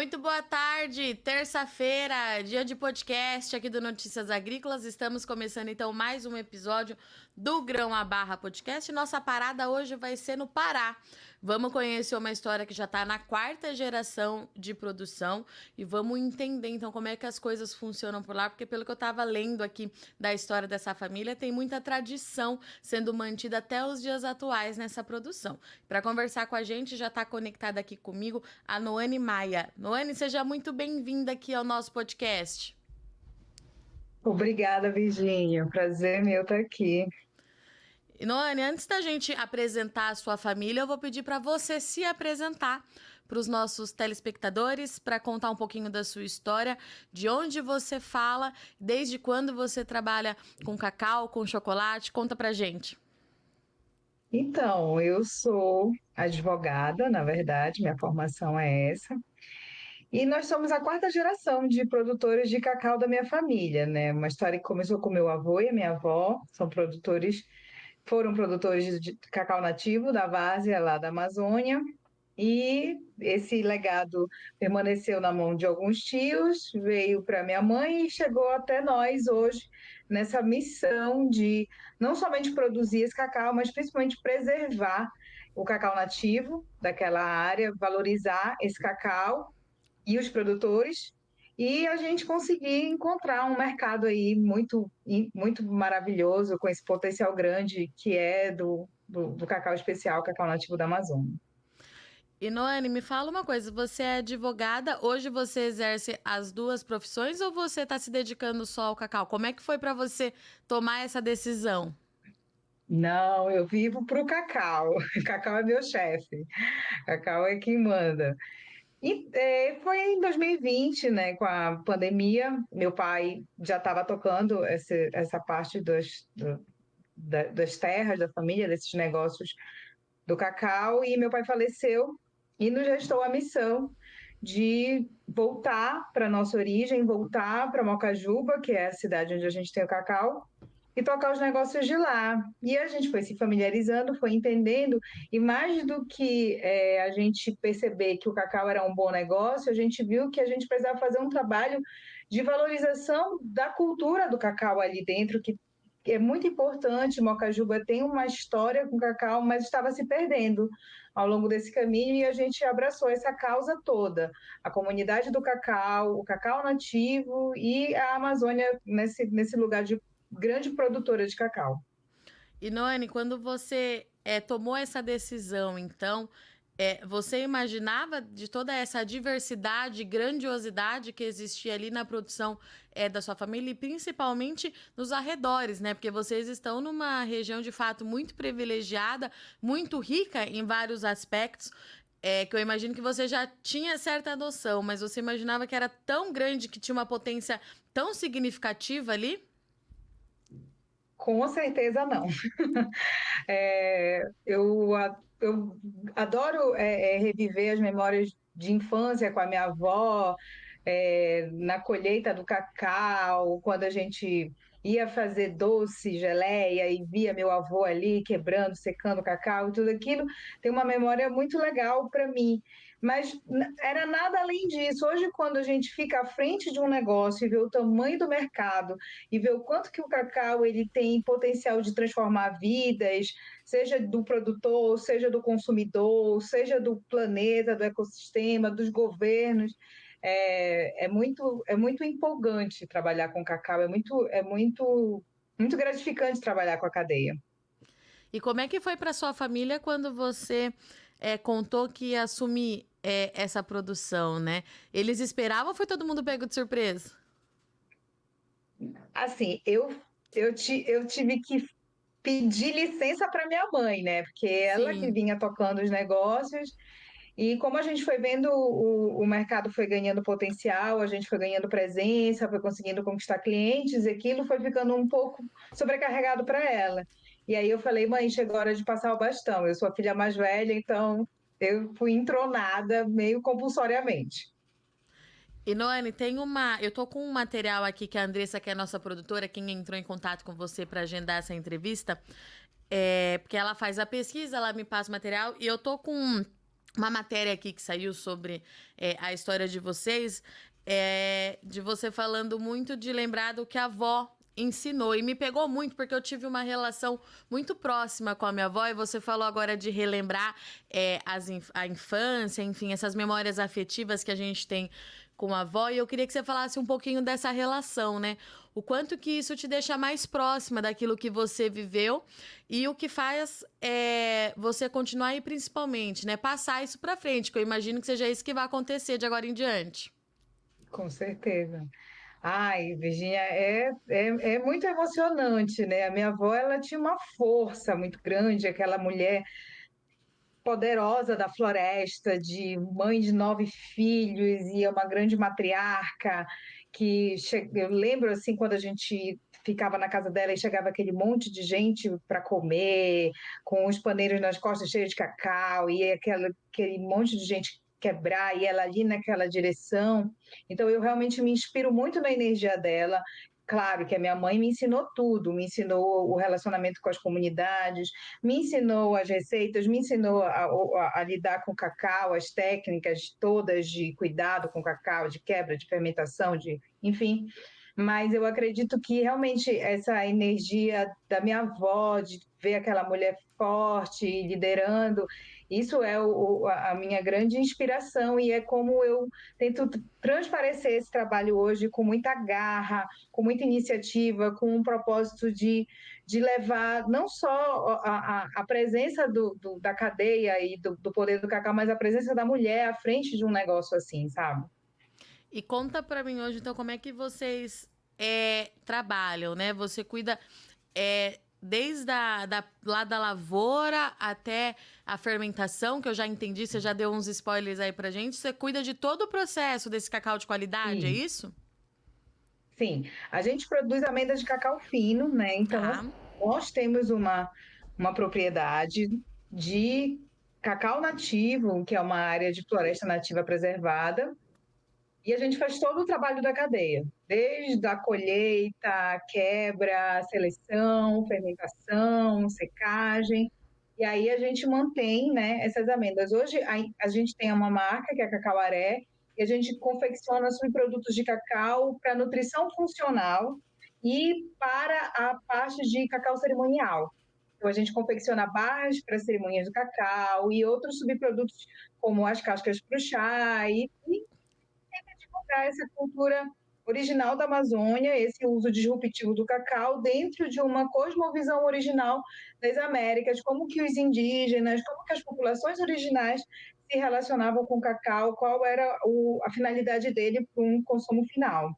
Muito boa tarde, terça-feira, dia de podcast aqui do Notícias Agrícolas. Estamos começando então mais um episódio do Grão a Barra Podcast. Nossa parada hoje vai ser no Pará. Vamos conhecer uma história que já está na quarta geração de produção e vamos entender então como é que as coisas funcionam por lá, porque pelo que eu estava lendo aqui da história dessa família, tem muita tradição sendo mantida até os dias atuais nessa produção. Para conversar com a gente, já está conectada aqui comigo a Noane Maia. Noane, seja muito bem-vinda aqui ao nosso podcast. Obrigada, Virgínia. Prazer meu estar aqui. Noane, antes da gente apresentar a sua família, eu vou pedir para você se apresentar para os nossos telespectadores, para contar um pouquinho da sua história, de onde você fala, desde quando você trabalha com cacau, com chocolate. Conta pra gente. Então, eu sou advogada, na verdade, minha formação é essa. E nós somos a quarta geração de produtores de cacau da minha família, né? Uma história que começou com meu avô e a minha avó, foram produtores de cacau nativo da várzea lá da Amazônia. E esse legado permaneceu na mão de alguns tios, veio para minha mãe e chegou até nós hoje nessa missão de não somente produzir esse cacau, mas principalmente preservar o cacau nativo daquela área, valorizar esse cacau e os produtores, e a gente conseguir encontrar um mercado aí muito maravilhoso, com esse potencial grande que é do cacau especial, cacau nativo da Amazônia. E Noane, me fala uma coisa, você é advogada, hoje você exerce as duas profissões ou você está se dedicando só ao cacau? Como é que foi para você tomar essa decisão? Não, eu vivo para o cacau. Cacau é meu chefe. Cacau é quem manda. E foi em 2020, né, com a pandemia. Meu pai já estava tocando essa parte das terras da família, desses negócios do cacau, e meu pai faleceu e nos restou a missão de voltar para nossa origem, voltar para Mocajuba, que é a cidade onde a gente tem o cacau, e tocar os negócios de lá. E a gente foi se familiarizando, foi entendendo, e mais do que a gente perceber que o cacau era um bom negócio, a gente viu que a gente precisava fazer um trabalho de valorização da cultura do cacau ali dentro, que é muito importante. Mocajuba tem uma história com cacau, mas estava se perdendo ao longo desse caminho, e a gente abraçou essa causa toda, a comunidade do cacau, o cacau nativo e a Amazônia nesse lugar de grande produtora de cacau. E Noane, quando você tomou essa decisão, então, você imaginava de toda essa diversidade, grandiosidade que existia ali na produção da sua família e principalmente nos arredores, né? Porque vocês estão numa região de fato muito privilegiada, muito rica em vários aspectos. Que eu imagino que você já tinha certa noção, mas você imaginava que era tão grande, que tinha uma potência tão significativa ali? Com certeza não. Eu adoro reviver as memórias de infância com a minha avó, na colheita do cacau, quando a gente ia fazer doce, geleia e via meu avô ali quebrando, secando o cacau e tudo aquilo, tem uma memória muito legal para mim. Mas era nada além disso. Hoje, quando a gente fica à frente de um negócio e vê o tamanho do mercado e vê o quanto que o cacau ele tem potencial de transformar vidas, seja do produtor, seja do consumidor, seja do planeta, do ecossistema, dos governos, é muito empolgante trabalhar com cacau, muito gratificante trabalhar com a cadeia. E como é que foi para sua família quando você contou que ia assumir essa produção, né? Eles esperavam ou foi todo mundo pego de surpresa? Assim, eu tive que pedir licença para minha mãe, né? Porque ela que Sim. vinha tocando os negócios. E como a gente foi vendo, o mercado foi ganhando potencial, a gente foi ganhando presença, foi conseguindo conquistar clientes, e aquilo foi ficando um pouco sobrecarregado para ela. E aí eu falei, mãe, chegou a hora de passar o bastão. Eu sou a filha mais velha, então eu fui entronada meio compulsoriamente. E Noane, eu tô com um material aqui que a Andressa, que é a nossa produtora, quem entrou em contato com você para agendar essa entrevista, porque ela faz a pesquisa, ela me passa o material, e eu tô com uma matéria aqui que saiu sobre a história de vocês, de você falando muito de lembrar do que a avó ensinou. E me pegou muito, porque eu tive uma relação muito próxima com a minha avó, e você falou agora de relembrar a infância, enfim, essas memórias afetivas que a gente tem com a avó, e eu queria que você falasse um pouquinho dessa relação, né? O quanto que isso te deixa mais próxima daquilo que você viveu e o que faz você continuar aí, principalmente, né? Passar isso pra frente, que eu imagino que seja isso que vai acontecer de agora em diante. Com certeza. Ai, Virginia, é muito emocionante, né? A minha avó, ela tinha uma força muito grande, aquela mulher poderosa da floresta, de mãe de 9 filhos, e é uma grande matriarca, eu lembro, assim, quando a gente ficava na casa dela e chegava aquele monte de gente para comer, com os paneiros nas costas cheios de cacau, e aquele monte de gente quebrar, e ela ali naquela direção. Então, eu realmente me inspiro muito na energia dela. Claro que a minha mãe me ensinou tudo, me ensinou o relacionamento com as comunidades, me ensinou as receitas, me ensinou a lidar com o cacau, as técnicas todas de cuidado com o cacau, de quebra, de fermentação, enfim. Mas eu acredito que realmente essa energia da minha avó, de ver aquela mulher forte, liderando, isso é a minha grande inspiração, e é como eu tento transparecer esse trabalho hoje com muita garra, com muita iniciativa, com um propósito de levar não só a presença da cadeia e do poder do cacau, mas a presença da mulher à frente de um negócio assim, sabe? E conta pra mim hoje, então, como é que vocês trabalham, né? Você cuida desde lá da lavoura até a fermentação, que eu já entendi, você já deu uns spoilers aí pra gente. Você cuida de todo o processo desse cacau de qualidade, é Sim, isso? sim. A gente produz amêndoas de cacau fino, né? Então, Tá. nós temos uma propriedade de cacau nativo, que é uma área de floresta nativa preservada. E a gente faz todo o trabalho da cadeia, desde a colheita, a quebra, a seleção, fermentação, secagem. E aí a gente mantém, né, essas amêndoas. Hoje a gente tem uma marca que é a Cacauaré, e a gente confecciona subprodutos de cacau para nutrição funcional e para a parte de cacau cerimonial. Então a gente confecciona barras para cerimônias do cacau e outros subprodutos como as cascas para o chá e divulgar essa cultura original da Amazônia, esse uso disruptivo do cacau dentro de uma cosmovisão original das Américas, como que os indígenas, como que as populações originais se relacionavam com o cacau, qual era a finalidade dele para um consumo final.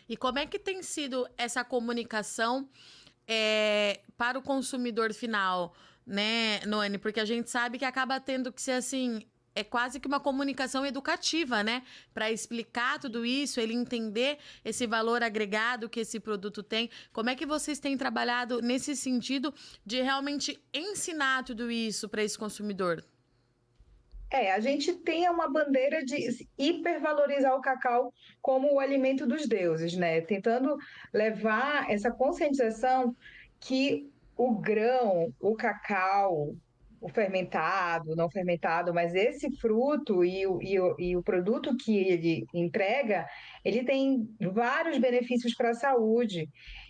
E como é que tem sido essa comunicação para o consumidor final, né, Noane? Porque a gente sabe que acaba tendo que ser assim. É quase que uma comunicação educativa, né? Para explicar tudo isso, ele entender esse valor agregado que esse produto tem. Como é que vocês têm trabalhado nesse sentido de realmente ensinar tudo isso para esse consumidor? A gente tem uma bandeira de hipervalorizar o cacau como o alimento dos deuses, né? Tentando levar essa conscientização que o grão, o cacau, o fermentado, não fermentado, mas esse fruto e o produto que ele entrega, ele tem vários benefícios para a saúde.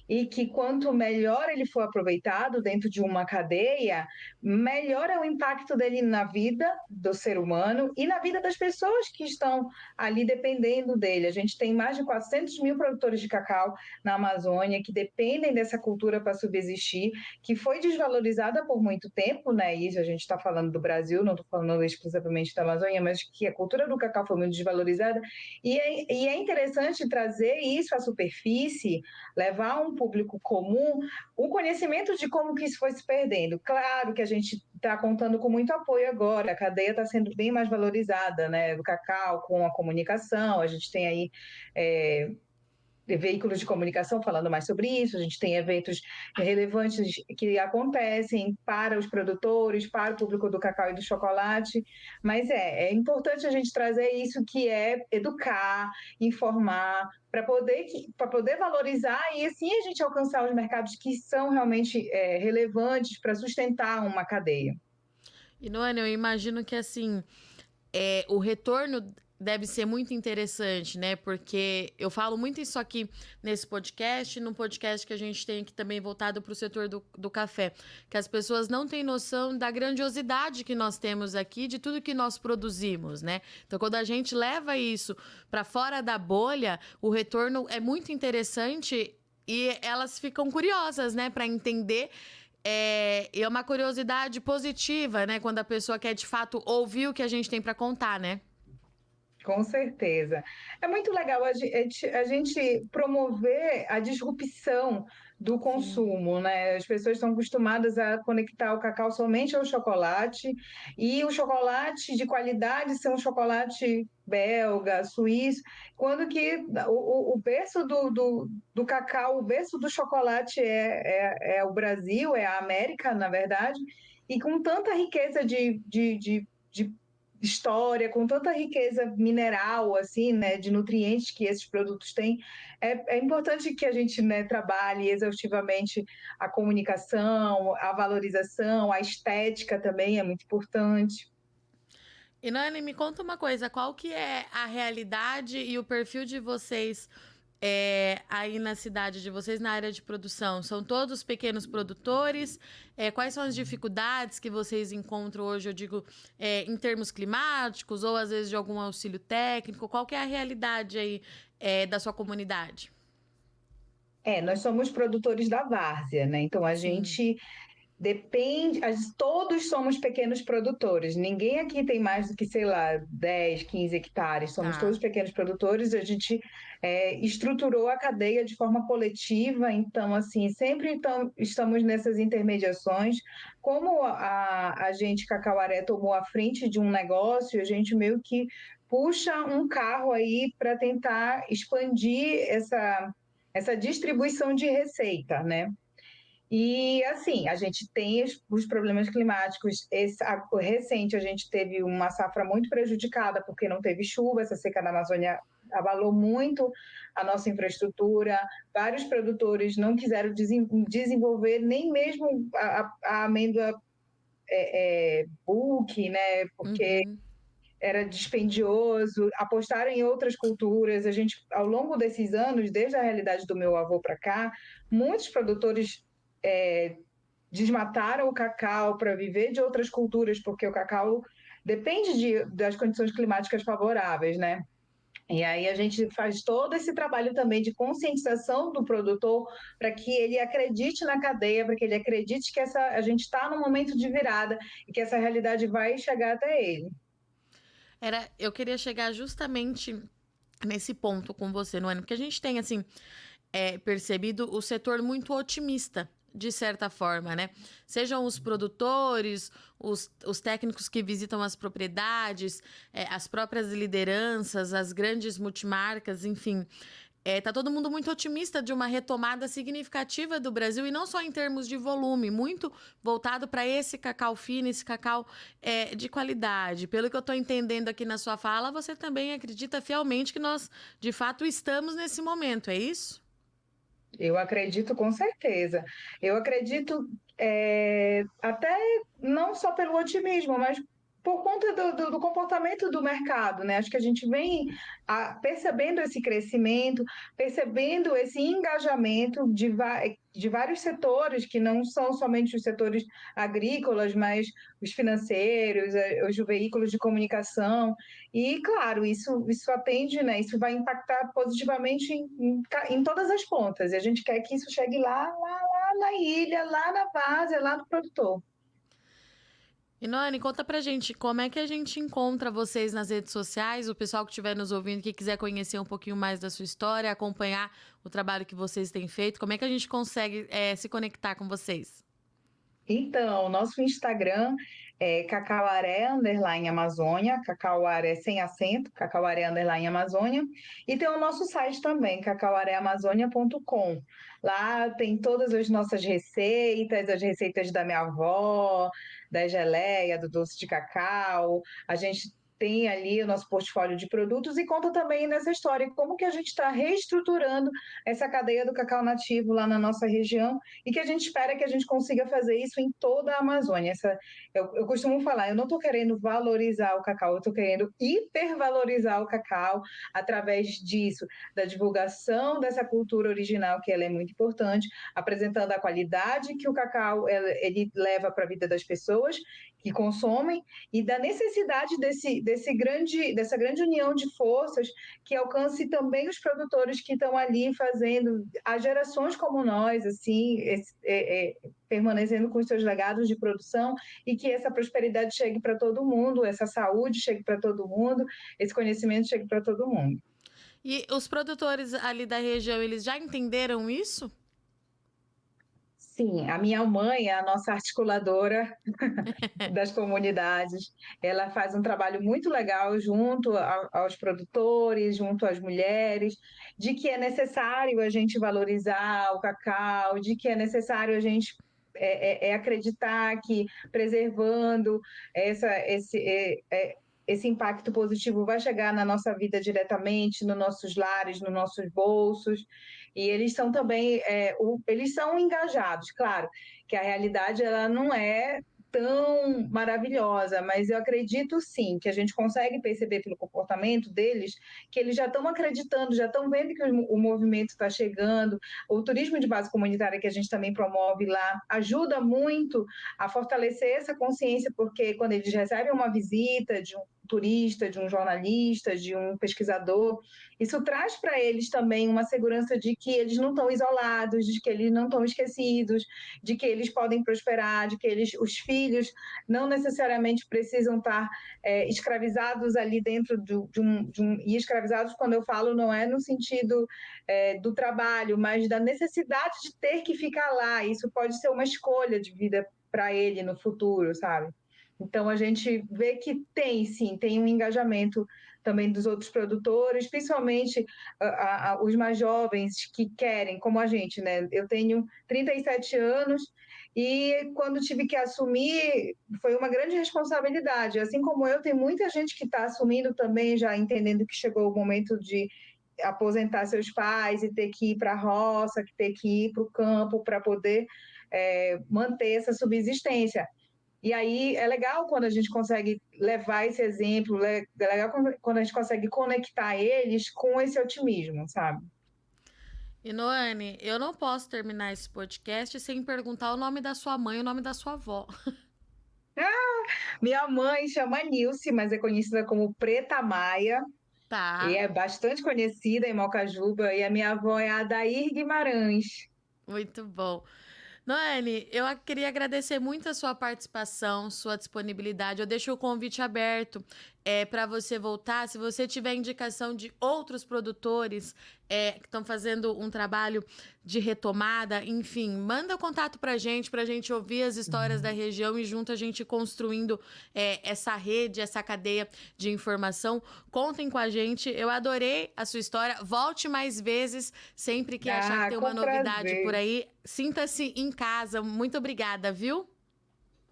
E que quanto melhor ele for aproveitado dentro de uma cadeia, melhor é o impacto dele na vida do ser humano e na vida das pessoas que estão ali dependendo dele. A gente tem mais de 400 mil produtores de cacau na Amazônia que dependem dessa cultura para subsistir, que foi desvalorizada por muito tempo, né? Isso a gente está falando do Brasil, não estou falando exclusivamente da Amazônia, mas que a cultura do cacau foi muito desvalorizada. E é interessante trazer isso à superfície, levar a um público comum o conhecimento de como que isso foi se perdendo. Claro que a gente está contando com muito apoio agora, a cadeia está sendo bem mais valorizada, né, do cacau com a comunicação, a gente tem aí veículos de comunicação falando mais sobre isso, a gente tem eventos relevantes que acontecem para os produtores, para o público do cacau e do chocolate, mas é importante a gente trazer isso que é educar, informar, para poder valorizar e assim a gente alcançar os mercados que são realmente relevantes para sustentar uma cadeia. E, Noane, eu imagino que, assim, o retorno deve ser muito interessante, né? Porque eu falo muito isso aqui nesse podcast, num podcast que a gente tem aqui também voltado para o setor do café, que as pessoas não têm noção da grandiosidade que nós temos aqui, de tudo que nós produzimos, né? Então, quando a gente leva isso para fora da bolha, o retorno é muito interessante e elas ficam curiosas, né, para entender. É uma curiosidade positiva, né? Quando a pessoa quer de fato ouvir o que a gente tem para contar, né? Com certeza. É muito legal a gente promover a disrupção do Sim. consumo, né? As pessoas estão acostumadas a conectar o cacau somente ao chocolate, e o chocolate de qualidade ser um chocolate belga, suíço, quando que o berço do cacau, o berço do chocolate é o Brasil, é a América, na verdade, e com tanta riqueza de história, com tanta riqueza mineral, assim, né, de nutrientes que esses produtos têm, é importante que a gente, né, trabalhe exaustivamente a comunicação, a valorização, a estética também é muito importante. E Nani, me conta uma coisa, qual que é a realidade e o perfil de vocês aí na cidade de vocês, na área de produção? São todos pequenos produtores? Quais são as dificuldades que vocês encontram hoje, eu digo, em termos climáticos ou às vezes de algum auxílio técnico? Qual que é a realidade aí da sua comunidade? Nós somos produtores da várzea, né? Então a Sim, gente depende, todos somos pequenos produtores. Ninguém aqui tem mais do que, sei lá, 10, 15 hectares. Somos todos tá. pequenos produtores. A gente estruturou a cadeia de forma coletiva. Então, assim, sempre estamos nessas intermediações. Como a gente, Cacauaré, tomou a frente de um negócio, a gente meio que puxa um carro aí para tentar expandir essa distribuição de receita, né? E assim, a gente tem os problemas climáticos. Recente, a gente teve uma safra muito prejudicada porque não teve chuva. Essa seca da Amazônia abalou muito a nossa infraestrutura. Vários produtores não quiseram desenvolver nem mesmo a amêndoa bulk, né? Porque Uhum. era dispendioso. Apostaram em outras culturas. A gente, ao longo desses anos, desde a realidade do meu avô para cá, muitos produtores desmataram o cacau para viver de outras culturas, porque o cacau depende das condições climáticas favoráveis, né? E aí a gente faz todo esse trabalho também de conscientização do produtor para que ele acredite na cadeia, para que ele acredite que a gente está num momento de virada e que essa realidade vai chegar até ele. Eu queria chegar justamente nesse ponto com você, não é? Porque a gente tem, assim, percebido o setor muito otimista, de certa forma, né? Sejam os produtores, os técnicos que visitam as propriedades, as próprias lideranças, as grandes multimarcas, enfim. Tá todo mundo muito otimista de uma retomada significativa do Brasil, e não só em termos de volume, muito voltado para esse cacau fino, esse cacau de qualidade. Pelo que eu estou entendendo aqui na sua fala, você também acredita fielmente que nós, de fato, estamos nesse momento, é isso? Eu acredito com certeza. Eu acredito até não só pelo otimismo, mas por conta do comportamento do mercado, né? Acho que a gente vem percebendo esse crescimento, percebendo esse engajamento de vários setores, que não são somente os setores agrícolas, mas os financeiros, os veículos de comunicação. E, claro, isso atende, né? Isso vai impactar positivamente em todas as pontas. E a gente quer que isso chegue lá na ilha, lá na várzea, lá no produtor. E Noane, conta pra gente, como é que a gente encontra vocês nas redes sociais, o pessoal que estiver nos ouvindo, que quiser conhecer um pouquinho mais da sua história, acompanhar o trabalho que vocês têm feito, como é que a gente consegue se conectar com vocês? Então, nosso Instagram é cacauaré_Amazônia, cacauaré sem acento, cacauaré_Amazônia, e tem o nosso site também, cacauaréamazônia.com. Lá tem todas as nossas receitas, as receitas da minha avó, da geleia, do doce de cacau. A gente tem ali o nosso portfólio de produtos e conta também nessa história como que a gente está reestruturando essa cadeia do cacau nativo lá na nossa região e que a gente espera que a gente consiga fazer isso em toda a Amazônia. Eu costumo falar, eu não estou querendo valorizar o cacau, eu estou querendo hipervalorizar o cacau através disso, da divulgação dessa cultura original, que ela é muito importante, apresentando a qualidade que o cacau ele leva para a vida das pessoas que consomem e da necessidade dessa grande união de forças que alcance também os produtores que estão ali fazendo, as gerações como nós, assim, permanecendo com os seus legados de produção e que essa prosperidade chegue para todo mundo, essa saúde chegue para todo mundo, esse conhecimento chegue para todo mundo. E os produtores ali da região, eles já entenderam isso? Sim, a minha mãe é a nossa articuladora das comunidades. Ela faz um trabalho muito legal junto aos produtores, junto às mulheres, de que é necessário a gente valorizar o cacau, de que é necessário a gente acreditar que preservando esse impacto positivo vai chegar na nossa vida diretamente, nos nossos lares, nos nossos bolsos. E eles são também, eles são engajados, claro, que a realidade ela não é tão maravilhosa, mas eu acredito sim que a gente consegue perceber pelo comportamento deles que eles já estão acreditando, já estão vendo que o movimento está chegando. O turismo de base comunitária que a gente também promove lá ajuda muito a fortalecer essa consciência, porque quando eles recebem uma visita de um turista, de um jornalista, de um pesquisador, isso traz para eles também uma segurança de que eles não estão isolados, de que eles não estão esquecidos, de que eles podem prosperar, de que os filhos não necessariamente precisam estar escravizados ali dentro de um... E escravizados, quando eu falo, não é no sentido do trabalho, mas da necessidade de ter que ficar lá. Isso pode ser uma escolha de vida para ele no futuro, sabe? Então, a gente vê que tem um engajamento também dos outros produtores, principalmente os mais jovens que querem, como a gente, né? Eu tenho 37 anos e quando tive que assumir, foi uma grande responsabilidade. Assim como eu, tem muita gente que está assumindo também, já entendendo que chegou o momento de aposentar seus pais e ter que ir para a roça, ter que ir para o campo para poder manter essa subsistência. E aí é legal quando a gente consegue levar esse exemplo, é legal quando a gente consegue conectar eles com esse otimismo, sabe? E Noane, eu não posso terminar esse podcast sem perguntar o nome da sua mãe e o nome da sua avó. Minha mãe chama Nilce, mas é conhecida como Preta Maia, e Tá, é bastante conhecida em Mocajuba, e a minha avó é a Adair Guimarães. muito bom. Noane, eu queria agradecer muito a sua participação, sua disponibilidade. Eu deixo o convite aberto para você voltar. Se você tiver indicação de outros produtores que estão fazendo um trabalho de retomada, enfim, manda o contato para a gente ouvir as histórias da região e junto a gente construindo essa rede, essa cadeia de informação. Contem com a gente. Eu adorei a sua história. Volte mais vezes, sempre que achar que tem uma novidade por aí. Sinta-se em casa. Muito obrigada, viu?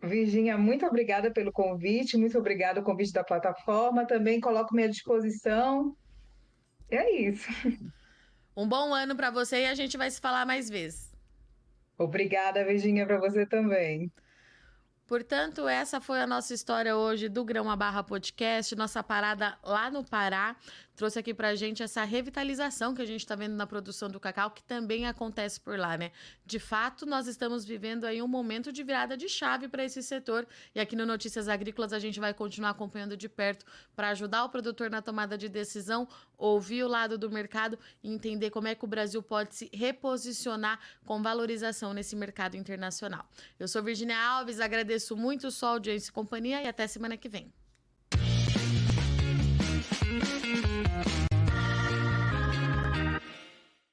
Virgínia, muito obrigada pelo convite, muito obrigada pelo convite da plataforma. Também coloco-me à disposição. E é isso. Um bom ano para você e a gente vai se falar mais vezes. Obrigada, Virgínia, para você também. Portanto, essa foi a nossa história hoje do Grão a Barra Podcast, nossa parada lá no Pará. Trouxe aqui pra gente essa revitalização que a gente tá vendo na produção do cacau, que também acontece por lá, né? De fato, nós estamos vivendo aí um momento de virada de chave para esse setor. E aqui no Notícias Agrícolas a gente vai continuar acompanhando de perto para ajudar o produtor na tomada de decisão, ouvir o lado do mercado e entender como é que o Brasil pode se reposicionar com valorização nesse mercado internacional. Eu sou Virgínia Alves, agradeço muito sua audiência e companhia e até semana que vem.